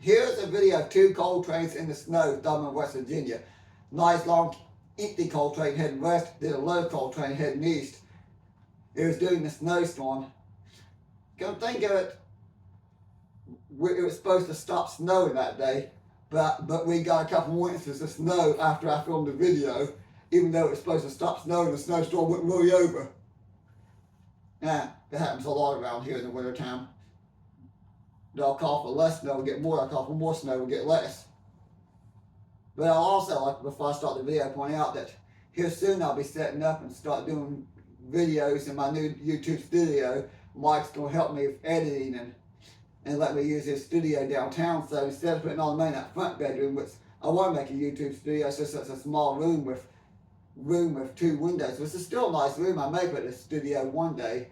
Here's a video of two coal trains in the snow, Thurmond, West Virginia. Nice long empty coal train heading west, then a low coal train heading east. It was during the snowstorm. Come think of it, it was supposed to stop snowing that day, but we got a couple more inches of snow after I filmed the video, even though it was supposed to stop snowing, the snowstorm wouldn't really over. Yeah, it happens a lot around here in the wintertime. They'll call for less snow, we'll get more. They'll call for more snow, we'll get less. But I'll also, like before I start the video, point out that here soon I'll be setting up and start doing videos in my new YouTube studio. Mike's going to help me with editing and let me use his studio downtown. So instead of putting all the money in that front bedroom, which I want to make a YouTube studio, it's just such a small room with two windows, which is still a nice room. I may put a studio one day,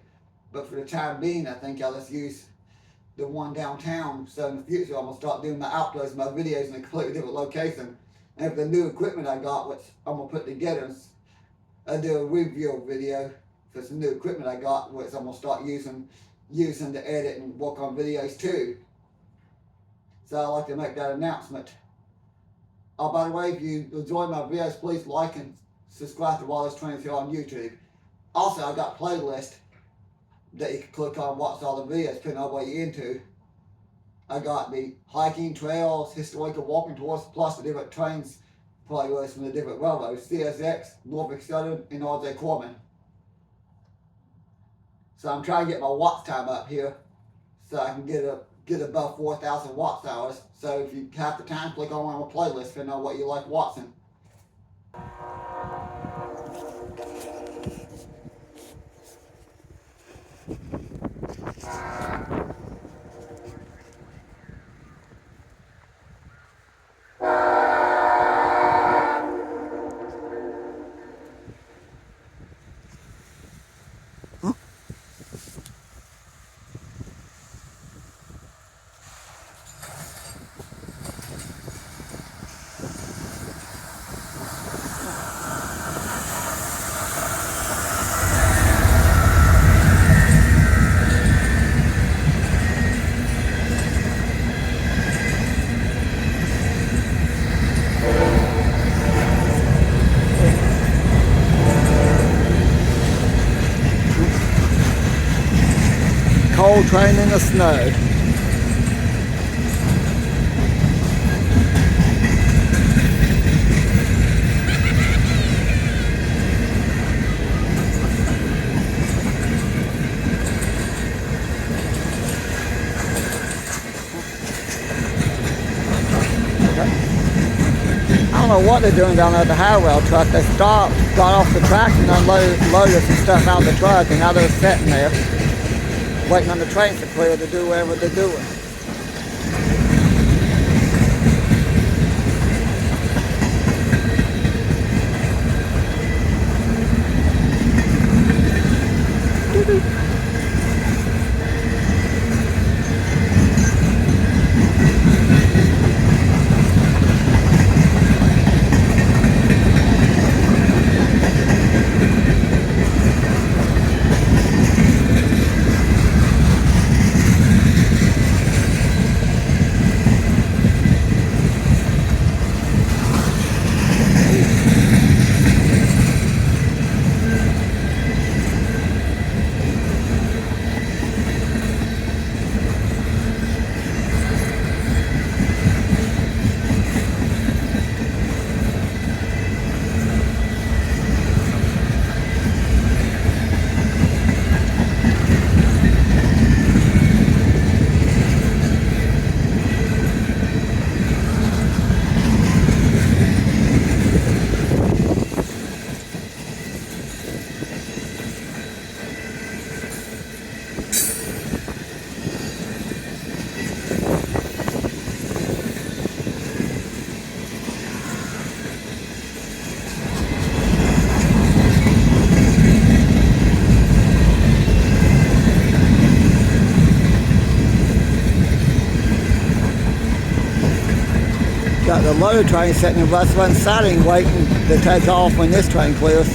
but for the time being, I think I'll just use the one downtown. So in the future, I'm going to start doing my outdoors and my videos in a completely different location. And with the new equipment I got, which I'm going to put together, I'll do a review video for some new equipment I got, which I'm going to start using to edit and work on videos too. So I'd like to make that announcement. Oh, by the way, if you enjoy my videos, please like and subscribe to Wireless Trains here on YouTube. Also, I got a playlist that you can click on and watch all the videos depending on what you're into. I got the hiking, trails, historical walking tours, plus the different trains playlists from the different railroads, CSX, Norfolk Southern, and R.J. Corman. So I'm trying to get my watch time up here so I can get above 4,000 watch hours. So if you have the time, click on one of my playlists depending on what you like watching. Coal train in the snow. I don't know what they're doing down there at the highway truck. They stopped, got off the track and unloaded some stuff out of the truck, and now they're sitting there waiting on the trains to clear to do whatever they're doing. Got the load train sitting in bus one siding waiting to take off when this train clears.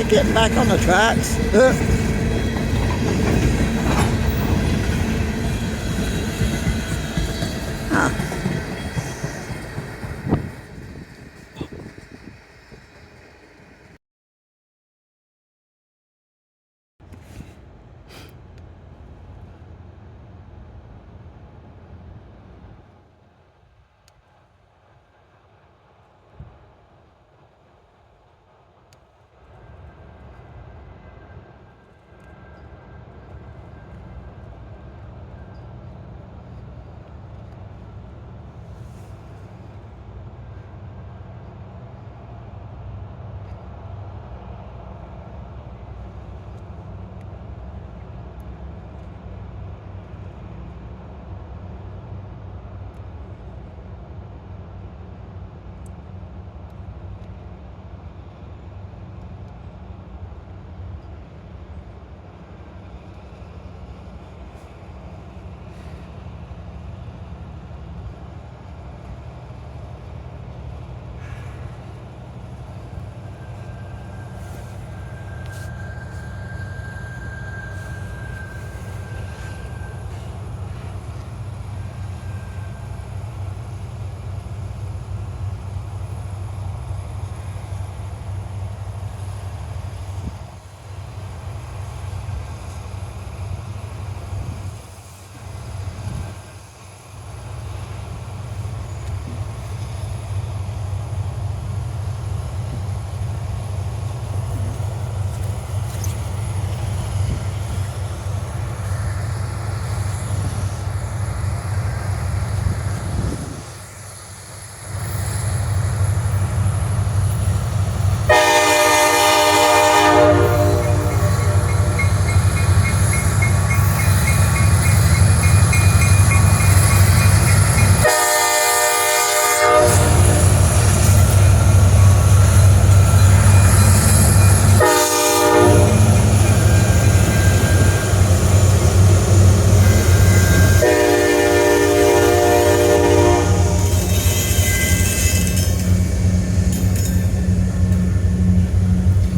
getting back on the tracks. Huh.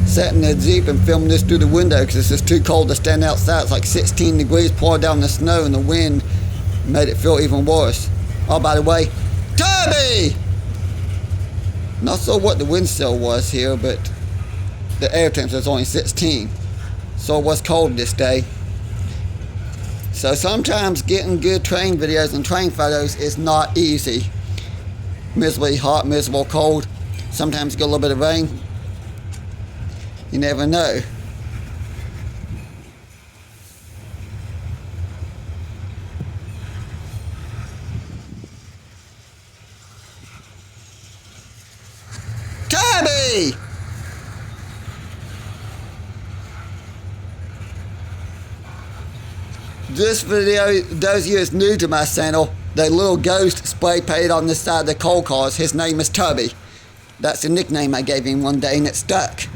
Sat in the Jeep and filming this through the window because it's just too cold to stand outside. It's like 16 degrees, pouring down the snow, and the wind made it feel even worse. Oh, by the way, Toby! Not sure what the wind chill was here, but the air temperature is only 16. So it was cold this day. So sometimes getting good train videos and train photos is not easy. Miserably hot, miserable cold. Sometimes get a little bit of rain. You never know. Toby! This video, those of you that's new to my channel, the little ghost spray painted on the side of the coal cars, his name is Toby. That's the nickname I gave him one day and it stuck.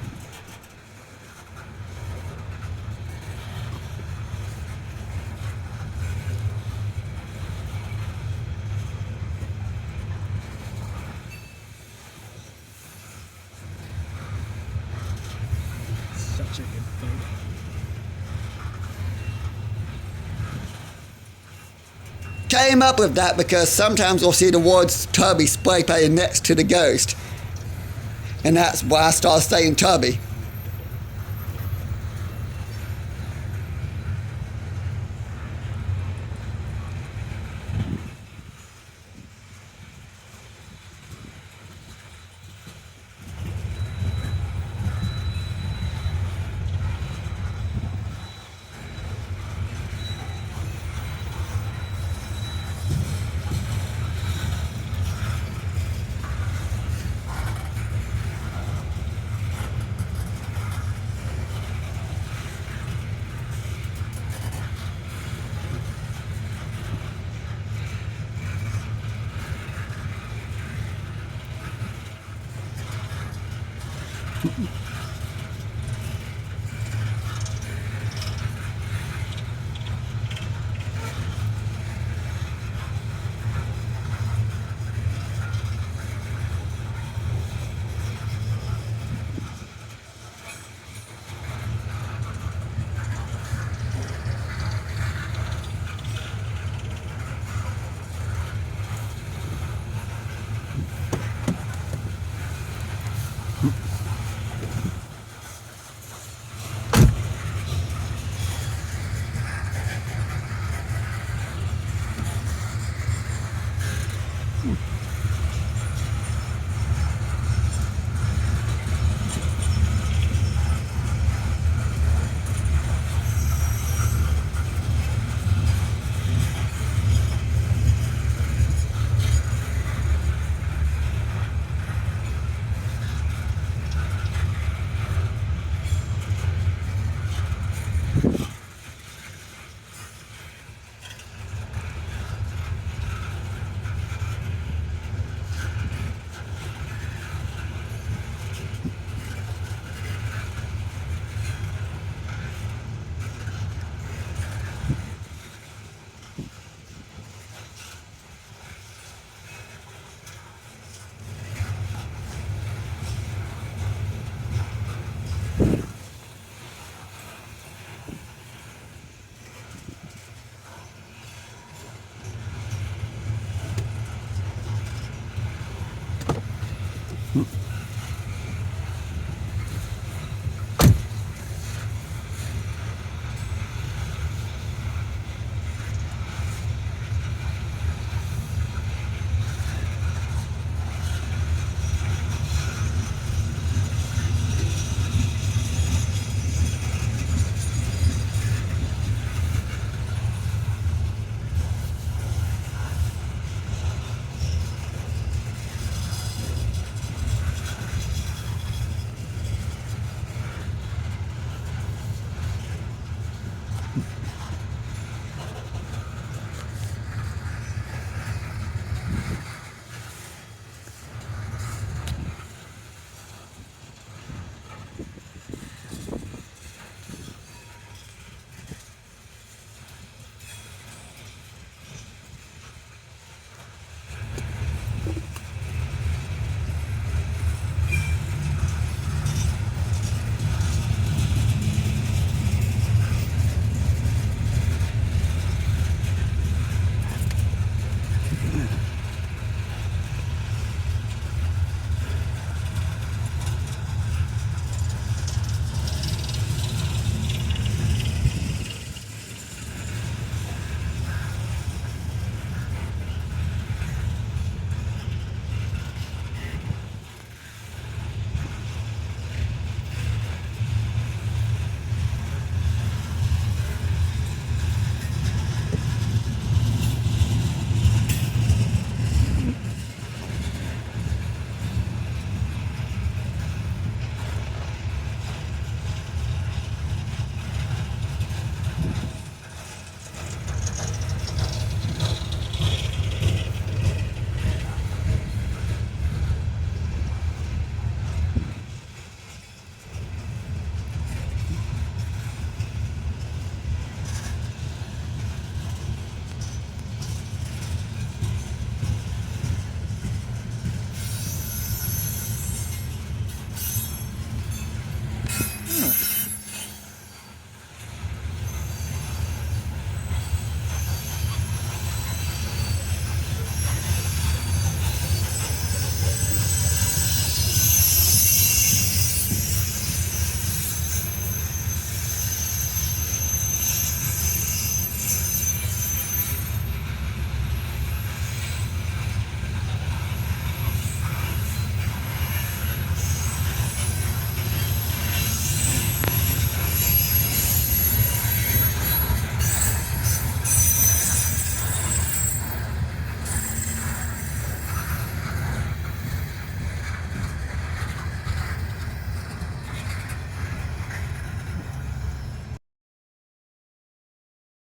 Such a good photo. Came up with that because sometimes we'll see the words Tubby spray painted next to the ghost. And that's why I started saying Tubby.